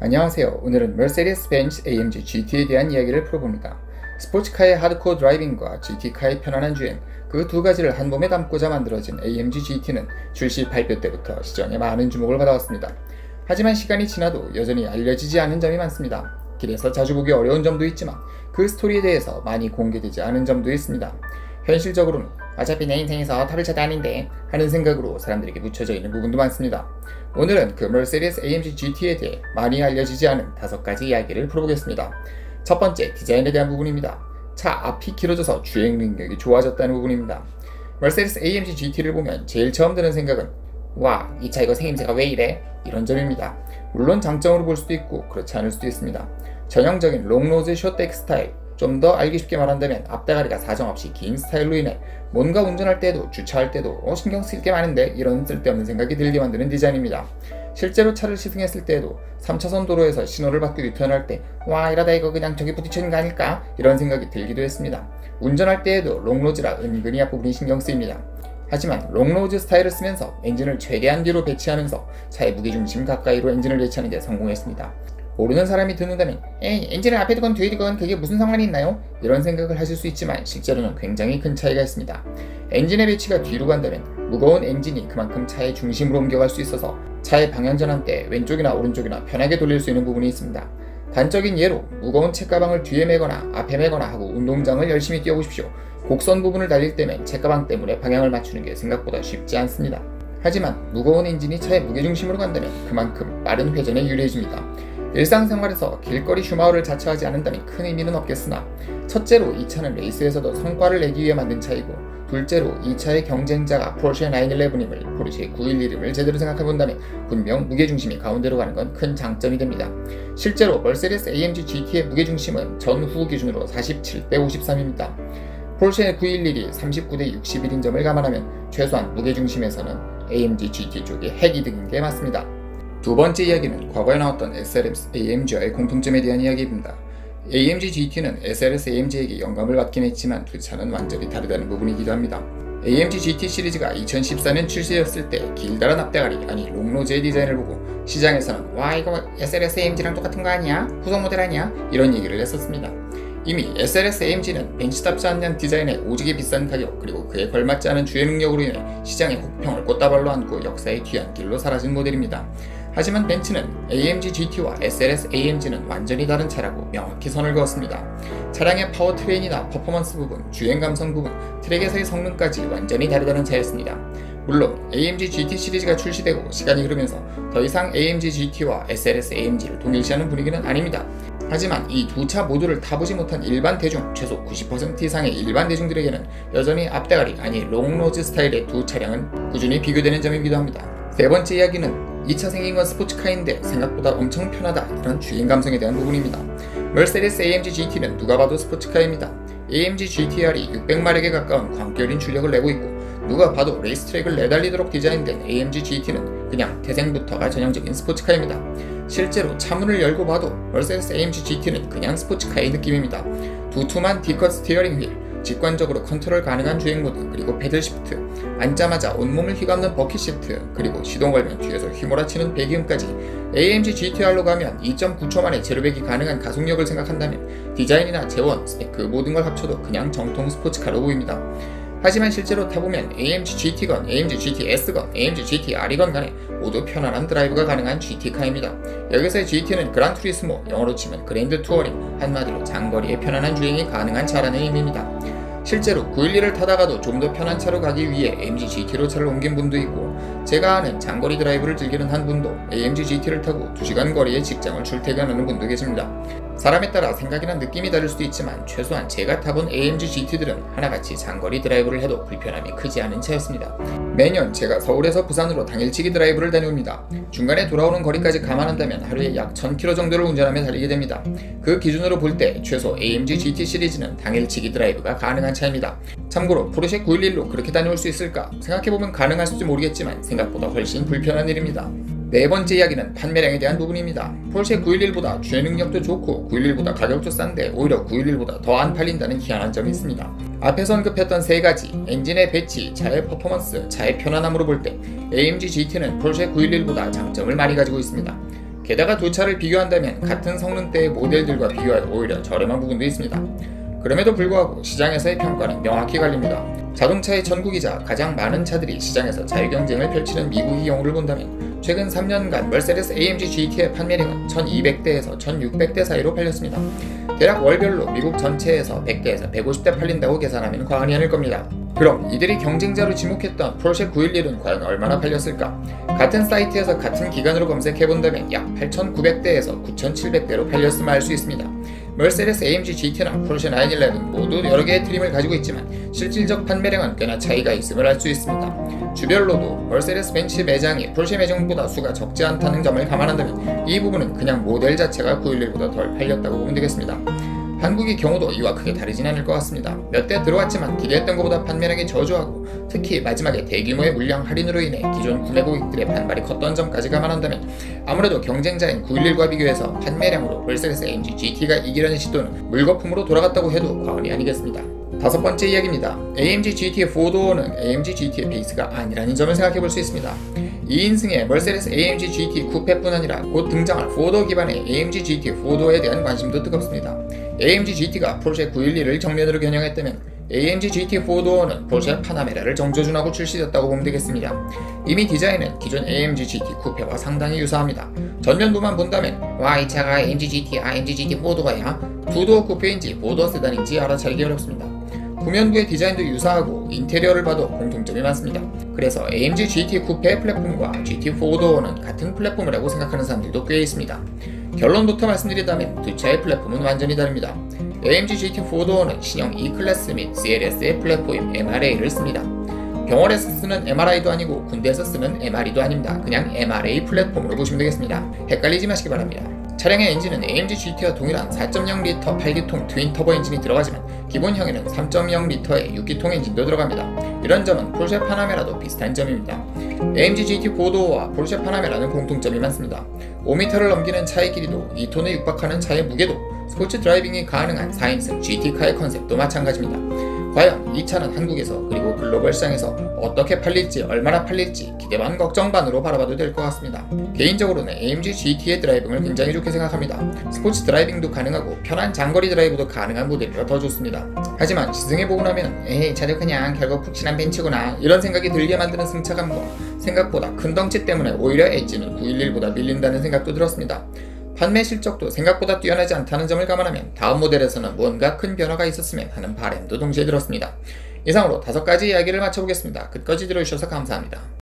안녕하세요. 오늘은 Mercedes-Benz AMG GT에 대한 이야기를 풀어봅니다. 스포츠카의 하드코어 드라이빙과 GT카의 편안한 주행, 그 두 가지를 한 몸에 담고자 만들어진 AMG GT는 출시 발표 때부터 시장에 많은 주목을 받아왔습니다. 하지만 시간이 지나도 여전히 알려지지 않은 점이 많습니다. 길에서 자주 보기 어려운 점도 있지만 그 스토리에 대해서 많이 공개되지 않은 점도 있습니다. 현실적으로는 어차피 내 인생에서 탑을 차도 아닌데 하는 생각으로 사람들에게 묻혀져 있는 부분도 많습니다. 오늘은 그 Mercedes AMG GT에 대해 많이 알려지지 않은 5가지 이야기를 풀어보겠습니다. 첫 번째, 디자인에 대한 부분입니다. 차 앞이 길어져서 주행 능력이 좋아졌다는 부분입니다. Mercedes AMG GT를 보면 제일 처음 드는 생각은 와, 이 차 이거 생김새가 왜 이래? 이런 점입니다. 물론 장점으로 볼 수도 있고 그렇지 않을 수도 있습니다. 전형적인 롱노즈 숏백 스타일, 좀 더 알기 쉽게 말한다면 앞대가리가 사정없이 긴 스타일로 인해 뭔가 운전할 때도 주차할 때도 신경 쓸 게 많은데 이런 쓸데없는 생각이 들게 만드는 디자인입니다. 실제로 차를 시승했을 때에도 3차선 도로에서 신호를 받고 유턴할 때 와, 이러다 이거 그냥 저기 부딪히는 거 아닐까? 이런 생각이 들기도 했습니다. 운전할 때에도 롱노즈라 은근히 앞부분이 신경 쓰입니다. 하지만 롱노즈 스타일을 쓰면서 엔진을 최대한 뒤로 배치하면서 차의 무게중심 가까이로 엔진을 배치하는 데 성공했습니다. 모르는 사람이 듣는다면 에이, 엔진을 앞에 두건 뒤에 두건 그게 무슨 상관이 있나요? 이런 생각을 하실 수 있지만 실제로는 굉장히 큰 차이가 있습니다. 엔진의 배치가 뒤로 간다면 무거운 엔진이 그만큼 차의 중심으로 옮겨갈 수 있어서 차의 방향전환 때 왼쪽이나 오른쪽이나 편하게 돌릴 수 있는 부분이 있습니다. 단적인 예로 무거운 책가방을 뒤에 메거나 앞에 메거나 하고 운동장을 열심히 뛰어보십시오. 곡선 부분을 달릴 때면 책가방 때문에 방향을 맞추는 게 생각보다 쉽지 않습니다. 하지만 무거운 엔진이 차의 무게중심으로 간다면 그만큼 빠른 회전에 유리해집니다. 일상생활에서 길거리 슈마우를 자처하지 않는다면 큰 의미는 없겠으나 첫째로 이 차는 레이스에서도 성과를 내기 위해 만든 차이고 둘째로 이 차의 경쟁자가 포르쉐 911임을 포르쉐 911임을 제대로 생각해본다면 분명 무게중심이 가운데로 가는 건 큰 장점이 됩니다. 실제로 Mercedes AMG GT의 무게중심은 전후 기준으로 47대 53입니다. 포르쉐 911이 39대 61인 점을 감안하면 최소한 무게중심에서는 AMG GT 쪽이 핵이득인 게 맞습니다. 두 번째 이야기는 과거에 나왔던 SLS AMG와의 공통점에 대한 이야기입니다. AMG GT는 SLS AMG에게 영감을 받긴 했지만 두 차는 완전히 다르다는 부분이기도 합니다. AMG GT 시리즈가 2014년 출시되었을 때 길다란 앞대가리 아니 롱노즈의 디자인을 보고 시장에서는 와, 이거 SLS AMG랑 똑같은 거 아니야? 후속 모델 아니야? 이런 얘기를 했었습니다. 이미 SLS AMG는 벤츠답지 않는 디자인에 오지게 비싼 가격 그리고 그에 걸맞지 않은 주행 능력으로 인해 시장의 혹평을 꽃다발로 안고 역사의 뒤안길로 사라진 모델입니다. 하지만 벤츠는 AMG GT와 SLS AMG는 완전히 다른 차라고 명확히 선을 그었습니다. 차량의 파워트레인이나 퍼포먼스 부분, 주행 감성 부분, 트랙에서의 성능까지 완전히 다르다는 차였습니다. 물론 AMG GT 시리즈가 출시되고 시간이 흐르면서 더 이상 AMG GT와 SLS AMG를 동일시하는 분위기는 아닙니다. 하지만 이 두 차 모두를 타보지 못한 일반 대중, 최소 90% 이상의 일반 대중들에게는 여전히 앞대가리 아니 롱노즈 스타일의 두 차량은 꾸준히 비교되는 점이기도 합니다. 세 번째 이야기는 이 차 생긴 건 스포츠카인데 생각보다 엄청 편하다 이런 주행 감성에 대한 부분입니다. Mercedes AMG GT는 누가 봐도 스포츠카입니다. AMG GT-R이 600마력에 가까운 광결인 출력을 내고 있고 누가 봐도 레이스트랙을 내달리도록 디자인된 AMG GT는 그냥 태생부터가 전형적인 스포츠카입니다. 실제로 차문을 열고 봐도 Mercedes AMG GT는 그냥 스포츠카의 느낌입니다. 두툼한 D컷 스티어링 휠, 직관적으로 컨트롤 가능한 주행 모드, 그리고 패들 시프트, 앉자마자 온몸을 휘감는 버킷 시트, 그리고 시동 걸면 뒤에서 휘몰아치는 배기음까지 AMG GT-R로 가면 2.9초 만에 제로백이 가능한 가속력을 생각한다면 디자인이나 재원, 스펙 모든 걸 합쳐도 그냥 정통 스포츠카로 보입니다. 하지만 실제로 타보면 AMG GT건, AMG GT-S건, AMG GT-R이건 간에 모두 편안한 드라이브가 가능한 GT카입니다. 여기서의 GT는 그란투리스모, 영어로 치면 그랜드 투어링, 한마디로 장거리의 편안한 주행이 가능한 차라는 의미입니다. 실제로 911을 타다가도 좀 더 편한 차로 가기 위해 AMG GT로 차를 옮긴 분도 있고 제가 아는 장거리 드라이브를 즐기는 한 분도 AMG GT를 타고 2시간 거리에 직장을 출퇴근하는 분도 계십니다. 사람에 따라 생각이나 느낌이 다를 수도 있지만 최소한 제가 타본 AMG GT들은 하나같이 장거리 드라이브를 해도 불편함이 크지 않은 차였습니다. 매년 제가 서울에서 부산으로 당일치기 드라이브를 다녀옵니다. 중간에 돌아오는 거리까지 감안한다면 하루에 약 1000km 정도를 운전하며 달리게 됩니다. 그 기준으로 볼 때 최소 AMG GT 시리즈는 당일치기 드라이브가 가능한 차입니다. 참고로 포르쉐 911로 그렇게 다녀올 수 있을까? 생각해보면 가능할지 모르겠지만 생각보다 훨씬 불편한 일입니다. 네 번째 이야기는 판매량에 대한 부분입니다. 포르쉐 911보다 주행 능력도 좋고 911보다 가격도 싼데 오히려 911보다 더 안 팔린다는 희한한 점이 있습니다. 앞에서 언급했던 세 가지, 엔진의 배치, 차의 퍼포먼스, 차의 편안함으로 볼 때 AMG GT는 포르쉐 911보다 장점을 많이 가지고 있습니다. 게다가 두 차를 비교한다면 같은 성능대의 모델들과 비교하여 오히려 저렴한 부분도 있습니다. 그럼에도 불구하고 시장에서의 평가는 명확히 갈립니다. 자동차의 전국이자 가장 많은 차들이 시장에서 자유경쟁을 펼치는 미국의 경우를 본다면 최근 3년간 머세데스 AMG GT의 판매량은 1200대에서 1600대 사이로 팔렸습니다. 대략 월별로 미국 전체에서 100대에서 150대 팔린다고 계산하면 과언이 아닐 겁니다. 그럼 이들이 경쟁자로 지목했던 포르쉐 911은 과연 얼마나 팔렸을까? 같은 사이트에서 같은 기간으로 검색해본다면 약 8900대에서 9700대로 팔렸음을 알 수 있습니다. 머세데스 AMG GT나 포르쉐 911 모두 여러 개의 트림을 가지고 있지만 실질적 판매량은 꽤나 차이가 있음을 알 수 있습니다. 주별로도 머세데스 벤츠 매장이 포르쉐 매장보다 수가 적지 않다는 점을 감안한다면 이 부분은 그냥 모델 자체가 911보다 덜 팔렸다고 보면 되겠습니다. 한국의 경우도 이와 크게 다르진 않을 것 같습니다. 몇 대 들어왔지만 기대했던 것보다 판매량이 저조하고 특히 마지막에 대규모의 물량 할인으로 인해 기존 구매 고객들의 반발이 컸던 점까지 감안한다면 아무래도 경쟁자인 911과 비교해서 판매량으로 머세데스 AMG GT가 이기려는 시도는 물거품으로 돌아갔다고 해도 과언이 아니겠습니다. 다섯 번째 이야기입니다. AMG GT 4도어는 AMG GT의 베이스가 아니라는 점을 생각해 볼 수 있습니다. 2인승의 머세데스 AMG GT 쿠페뿐 아니라 곧 등장할 4도어 기반의 AMG GT 4도어에 대한 관심도 뜨겁습니다. AMG GT가 포르쉐 911을 정면으로 겨냥했다면 AMG GT 4도어는 포르쉐 파나메라를 정조준하고 출시됐다고 보면 되겠습니다. 이미 디자인은 기존 AMG GT 쿠페와 상당히 유사합니다. 전면부만 본다면 와, 이 차가 AMG GT, AMG GT 4도어야? 2도어 쿠페인지 4도어 세단인지 알아차리기 어렵습니다. 후면부의 디자인도 유사하고 인테리어를 봐도 공통점이 많습니다. 그래서 AMG GT 쿠페 플랫폼과 GT 4도어는 같은 플랫폼이라고 생각하는 사람들도 꽤 있습니다. 결론부터 말씀드리자면 두 차의 플랫폼은 완전히 다릅니다. AMG GT 4도어는 신형 E클래스 및 CLS의 플랫폼인 MRA를 씁니다. 병원에서 쓰는 MRI도 아니고 군대에서 쓰는 MRE도 아닙니다. 그냥 MRA 플랫폼으로 보시면 되겠습니다. 헷갈리지 마시기 바랍니다. 차량의 엔진은 AMG GT와 동일한 4.0L 8기통 트윈 터보 엔진이 들어가지만 기본형에는 3.0L의 6기통 엔진도 들어갑니다. 이런 점은 포르쉐 파나메라도 비슷한 점입니다. AMG GT 4도어와 포르쉐 파나메라는 공통점이 많습니다. 5m를 넘기는 차의 길이도 2톤에 육박하는 차의 무게도 스포츠 드라이빙이 가능한 4인승 GT카의 컨셉도 마찬가지입니다. 과연 이 차는 한국에서 그리고 글로벌 시장에서 어떻게 팔릴지 얼마나 팔릴지 기대 반 걱정 반으로 바라봐도 될 것 같습니다. 개인적으로는 AMG GT의 드라이빙을 굉장히 좋게 생각합니다. 스포츠 드라이빙도 가능하고 편한 장거리 드라이브도 가능한 모델이라 더 좋습니다. 하지만 시승해보고 나면 에이, 차도 그냥 결국 푹신한 벤츠구나 이런 생각이 들게 만드는 승차감과 생각보다 큰 덩치 때문에 오히려 엣지는 911보다 밀린다는 생각도 들었습니다. 판매 실적도 생각보다 뛰어나지 않다는 점을 감안하면 다음 모델에서는 무언가 큰 변화가 있었으면 하는 바람도 동시에 들었습니다. 이상으로 5가지 이야기를 마쳐보겠습니다. 끝까지 들어주셔서 감사합니다.